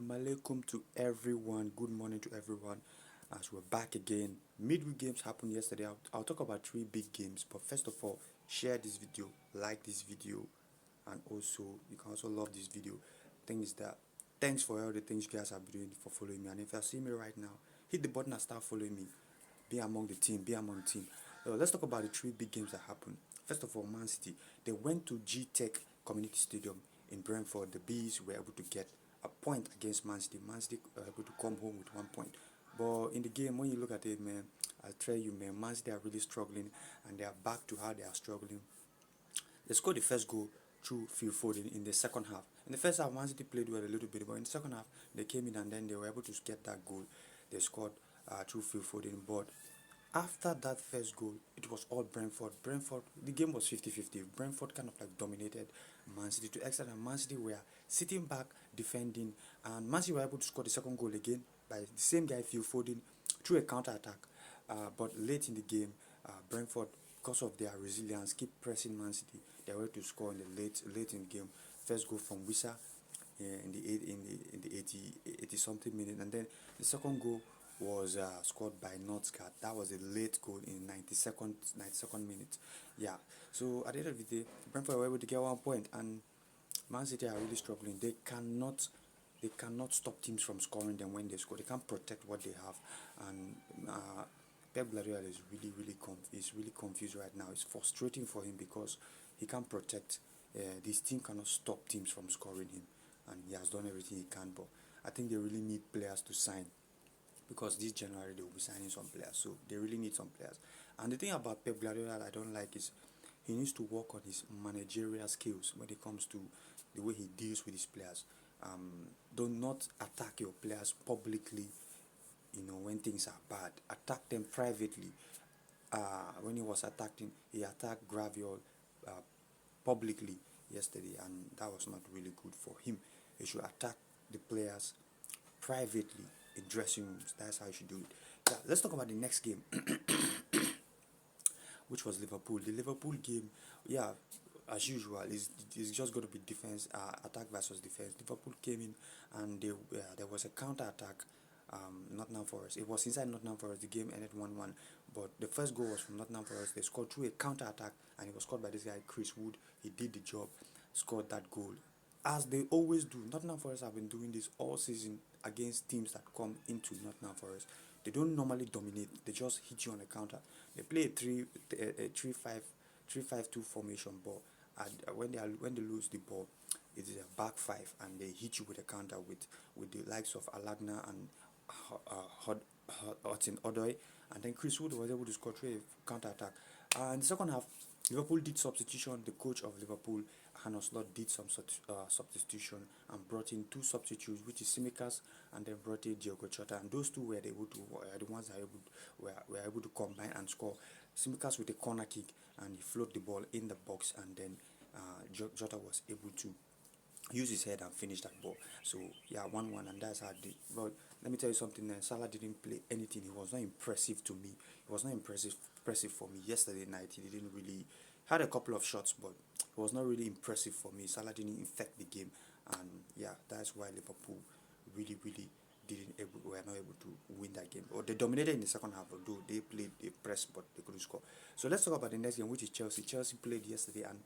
Alaikum to everyone. Good morning to everyone. As we're back again, midweek games happened yesterday. I'll talk about three big games, but first of all, share this video, like this video, and also you can also love this video. Thing is that thanks for all the things you guys have been doing for following me. And if you see me right now, hit the button and start following me. Be among the team. Be among the team. Let's talk about the three big games that happened. First of all, Man City. They went to G Tech Community Stadium in Brentford. The Bees were able to get a point against Man City. Man City were able to come home with 1 point. But in the game, when you look at it, man, I tell you, man, Man City are really struggling, and they are back to how they are struggling. They scored the first goal through Phil Foden in the second half. In the first half, Man City played well a little bit, but in the second half, they came in and then they were able to get that goal. They scored through Phil Foden. But after that first goal, it was all Brentford. Brentford, the game was 50-50. Brentford kind of like dominated Man City to extent that Man City were sitting back, defending, and Man City were able to score the second goal again by the same guy, Phil Foden, through a counter attack. But late in the game, Brentford, because of their resilience, keep pressing Man City. They were able to score in the late in the game. First goal from Wissa in the 80 something minute, and then the second goal was scored by Nottsgard. That was a late goal in 92nd minute. Yeah. So at the end of the day, Brentford were able to get 1 point, and Man City are really struggling. They cannot stop teams from scoring them when they score. They can't protect what they have, and Pep Guardiola is really confused right now. It's frustrating for him because he can't protect. This team cannot stop teams from scoring him, and he has done everything he can. But I think they really need players to sign because this January they will be signing some players. So they really need some players. And the thing about Pep Guardiola I don't like is he needs to work on his managerial skills when it comes to the way he deals with his players. Do not attack your players publicly. When things are bad, attack them privately. When he was attacking, he attacked Graviol uh, publicly yesterday, and that was not really good for him. He should attack the players privately in dressing rooms. That's how you should do it. Yeah, let's talk about the next game, which was Liverpool. The Liverpool game, yeah, as usual, is just going to be defense, attack versus defense. Liverpool came in and there was a counter attack. Nottingham Forest. It was inside Nottingham Forest. The game ended 1-1. But the first goal was from Nottingham Forest. They scored through a counter attack, and it was scored by this guy Chris Wood. He did the job, scored that goal, as they always do. Nottingham Forest have been doing this all season against teams that come into Nottingham Forest. They don't normally dominate. They just hit you on the counter. They play a 3-5-2 formation, but when they lose the ball, it is a back five, and they hit you with a counter with the likes of Alagna and Hudson Odoi, and then Chris Wood was able to score through a counter attack. In the second half, Liverpool did substitution. The coach of Liverpool, Hanno Slot, did some substitution and brought in two substitutes, which is Simicas, and then brought in Diogo Jota. And those two were the ones that were able to combine and score. Simicas with a corner kick, and he floated the ball in the box, and then Jota was able to use his head and finish that ball. So yeah, 1-1, and that's how I did. But let me tell you something. Salah didn't play anything. He was not impressive to me. He was not impressive for me yesterday night. He didn't really had a couple of shots, but it was not really impressive for me. Salah didn't infect the game, and yeah, that's why Liverpool really were not able to win that game. Or they dominated in the second half, although they pressed, but they couldn't score. So let's talk about the next game, which is Chelsea. Chelsea played yesterday, and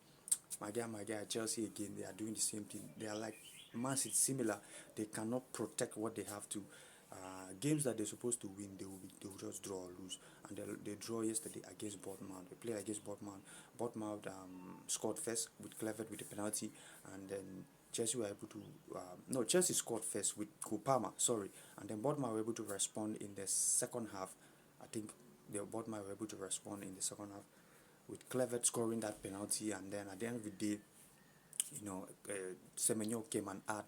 my guy, Chelsea again, they are doing the same thing. They are like Man City, similar. They cannot protect what they have to. Games that they're supposed to win, they will just draw or lose. And they draw yesterday against Bournemouth. They played against Bournemouth. Bournemouth scored first with Clevet with a penalty, and then Chelsea were able to no, Chelsea scored first with Kupama, sorry, and then Bournemouth were able to respond in the second half. I think the Bournemouth were able to respond in the second half with Clevet scoring that penalty, and then at the end of the day, Semenyo came and add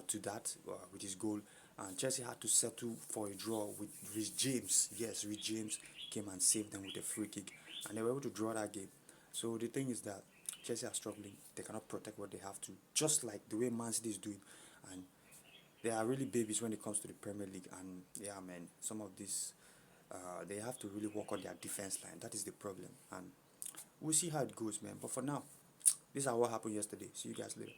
to that with his goal, and Chelsea had to settle for a draw with Rhys James. Yes, Rhys James came and saved them with a free kick, and they were able to draw that game. So the thing is that Chelsea are struggling. They cannot protect what they have to, just like the way Man City is doing, and they are really babies when it comes to the Premier League. And yeah, man, some of this they have to really work on their defense line. That is the problem, and we'll see how it goes, man. But for now, this is what happened yesterday. See you guys later.